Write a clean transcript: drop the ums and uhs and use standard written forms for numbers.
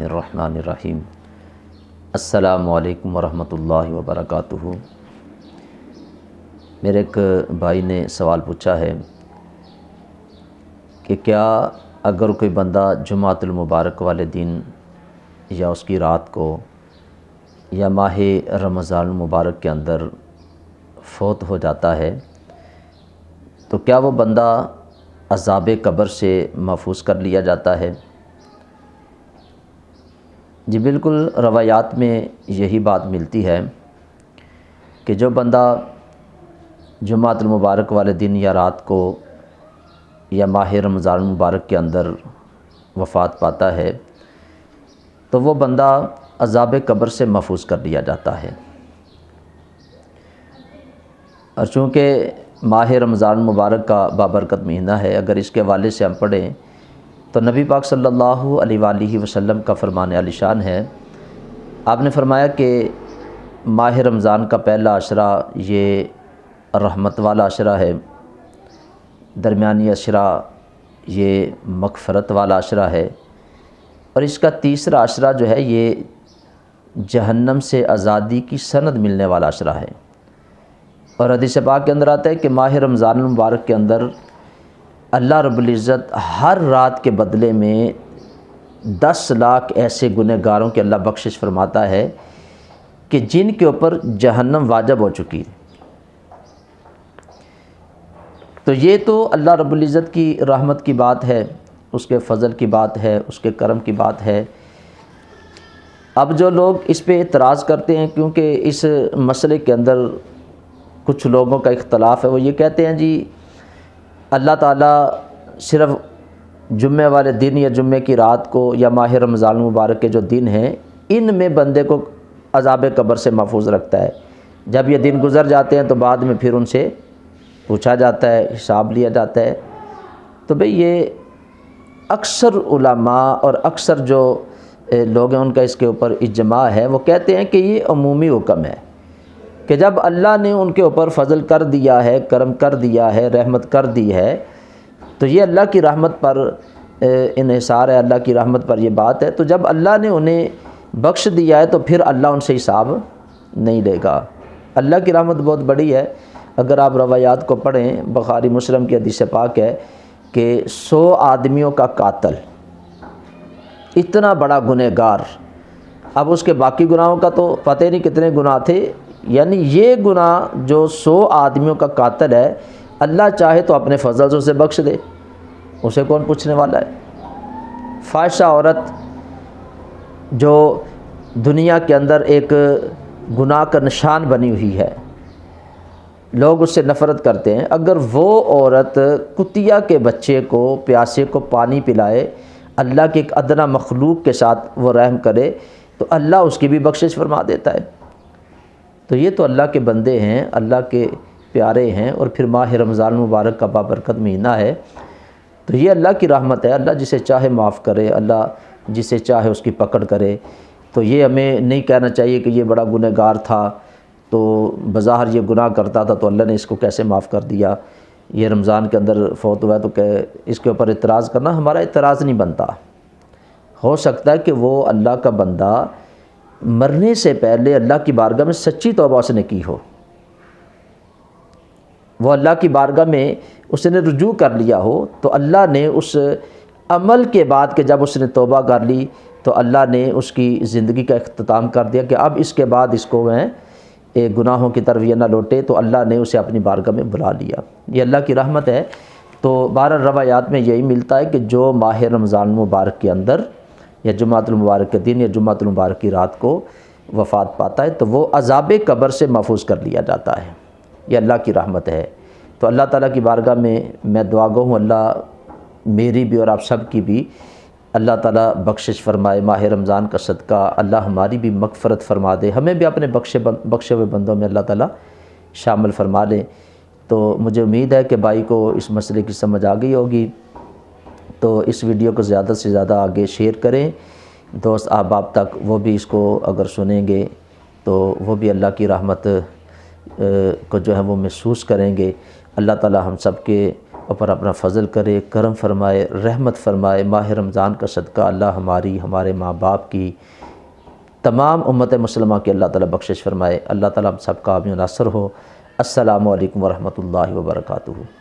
الرحمن الرحیم۔ السلام علیکم ورحمۃ اللہ وبرکاتہ۔ میرے ایک بھائی نے سوال پوچھا ہے کہ کیا اگر کوئی بندہ جمعۃ المبارک والے دن یا اس کی رات کو یا ماہ رمضان المبارک کے اندر فوت ہو جاتا ہے تو کیا وہ بندہ عذاب قبر سے محفوظ کر لیا جاتا ہے؟ جی بالکل، روایات میں یہی بات ملتی ہے کہ جو بندہ جمعۃ المبارک والے دن یا رات کو یا ماہ رمضان المبارک کے اندر وفات پاتا ہے تو وہ بندہ عذاب قبر سے محفوظ کر لیا جاتا ہے۔ اور چونکہ ماہ رمضان المبارک کا بابرکت مہینہ ہے، اگر اس کے حوالے سے ہم پڑھیں تو نبی پاک صلی اللہ علیہ وآلہ وسلم کا فرمان عالی شان ہے۔ آپ نے فرمایا کہ ماہ رمضان کا پہلا عشرہ یہ رحمت والا عشرہ ہے، درمیانی عشرہ یہ مغفرت والا عشرہ ہے، اور اس کا تیسرا عشرہ جو ہے یہ جہنم سے آزادی کی سند ملنے والا عشرہ ہے۔ اور حدیث پاک کے اندر آتا ہے کہ ماہ رمضان المبارک کے اندر اللہ رب العزت ہر رات کے بدلے میں 10 لاکھ ایسے گنہگاروں کے اللہ بخشش فرماتا ہے کہ جن کے اوپر جہنم واجب ہو چکی ہے۔ تو یہ تو اللہ رب العزت کی رحمت کی بات ہے، اس کے فضل کی بات ہے، اس کے کرم کی بات ہے۔ اب جو لوگ اس پہ اعتراض کرتے ہیں، کیونکہ اس مسئلے کے اندر کچھ لوگوں کا اختلاف ہے، وہ یہ کہتے ہیں جی اللہ تعالیٰ صرف جمعے والے دن یا جمعے کی رات کو یا ماہ رمضان المبارک کے جو دن ہیں ان میں بندے کو عذاب قبر سے محفوظ رکھتا ہے۔ جب یہ دن گزر جاتے ہیں تو بعد میں پھر ان سے پوچھا جاتا ہے، حساب لیا جاتا ہے۔ تو بھئی یہ اکثر علماء اور اکثر جو لوگ ہیں ان کا اس کے اوپر اجماع ہے، وہ کہتے ہیں کہ یہ عمومی حکم ہے کہ جب اللہ نے ان کے اوپر فضل کر دیا ہے، کرم کر دیا ہے، رحمت کر دی ہے، تو یہ اللہ کی رحمت پر انحصار ہے، اللہ کی رحمت پر یہ بات ہے۔ تو جب اللہ نے انہیں بخش دیا ہے تو پھر اللہ ان سے حساب نہیں لے گا۔ اللہ کی رحمت بہت بڑی ہے۔ اگر آپ روایات کو پڑھیں، بخاری مسلم کی حدیث پاک ہے کہ 100 آدمیوں کا قاتل، اتنا بڑا گنہگار، اب اس کے باقی گناہوں کا تو پتہ نہیں کتنے گناہ تھے، یعنی یہ گناہ جو 100 آدمیوں کا قاتل ہے، اللہ چاہے تو اپنے فضل سے اسے بخش دے، اسے کون پوچھنے والا ہے۔ فاحشہ عورت جو دنیا کے اندر ایک گناہ کا نشان بنی ہوئی ہے، لوگ اس سے نفرت کرتے ہیں، اگر وہ عورت کتیا کے بچے کو، پیاسے کو پانی پلائے، اللہ کے ایک ادنا مخلوق کے ساتھ وہ رحم کرے تو اللہ اس کی بھی بخشش فرما دیتا ہے۔ تو یہ تو اللہ کے بندے ہیں، اللہ کے پیارے ہیں، اور پھر ماہ رمضان المبارک کا بابرکت مہینہ ہے، تو یہ اللہ کی رحمت ہے۔ اللہ جسے چاہے معاف کرے، اللہ جسے چاہے اس کی پکڑ کرے۔ تو یہ ہمیں نہیں کہنا چاہیے کہ یہ بڑا گنہگار تھا تو بظاہر یہ گناہ کرتا تھا تو اللہ نے اس کو کیسے معاف کر دیا، یہ رمضان کے اندر فوت ہوا ہے تو کہ اس کے اوپر اعتراض کرنا ہمارا اعتراض نہیں بنتا۔ ہو سکتا ہے کہ وہ اللہ کا بندہ مرنے سے پہلے اللہ کی بارگاہ میں سچی توبہ اس نے کی ہو، وہ اللہ کی بارگاہ میں اس نے رجوع کر لیا ہو، تو اللہ نے اس عمل کے بعد کہ جب اس نے توبہ کر لی تو اللہ نے اس کی زندگی کا اختتام کر دیا کہ اب اس کے بعد اس کو میں گناہوں کی طرف یہ نہ لوٹے، تو اللہ نے اسے اپنی بارگاہ میں بلا لیا۔ یہ اللہ کی رحمت ہے۔ تو بہرحال روایات میں یہی ملتا ہے کہ جو ماہ رمضان المبارک کے اندر یا جمعۃ المبارک کے دن یا جمعۃ المبارک کی رات کو وفات پاتا ہے تو وہ عذاب قبر سے محفوظ کر لیا جاتا ہے۔ یہ اللہ کی رحمت ہے۔ تو اللہ تعالیٰ کی بارگاہ میں دعا گو ہوں، اللہ میری بھی اور آپ سب کی بھی اللہ تعالیٰ بخشش فرمائے، ماہ رمضان کا صدقہ اللہ ہماری بھی مغفرت فرما دے، ہمیں بھی اپنے بخشے ہوئے بندوں میں اللہ تعالیٰ شامل فرما لے۔ تو مجھے امید ہے کہ بھائی کو اس مسئلے کی سمجھ آ گئی ہوگی، تو اس ویڈیو کو زیادہ سے زیادہ آگے شیئر کریں، دوست احباب تک وہ بھی اس کو اگر سنیں گے تو وہ بھی اللہ کی رحمت کو جو ہے وہ محسوس کریں گے۔ اللہ تعالیٰ ہم سب کے پر اپنا فضل کرے، کرم فرمائے، رحمت فرمائے۔ ماہ رمضان کا صدقہ اللہ ہماری، ہمارے ماں باپ کی، تمام امت مسلمہ کی اللہ تعالیٰ بخشش فرمائے۔ اللہ تعالیٰ ہم سب کا عون و ناصر ہو۔ السلام علیکم ورحمۃ اللہ وبرکاتہ۔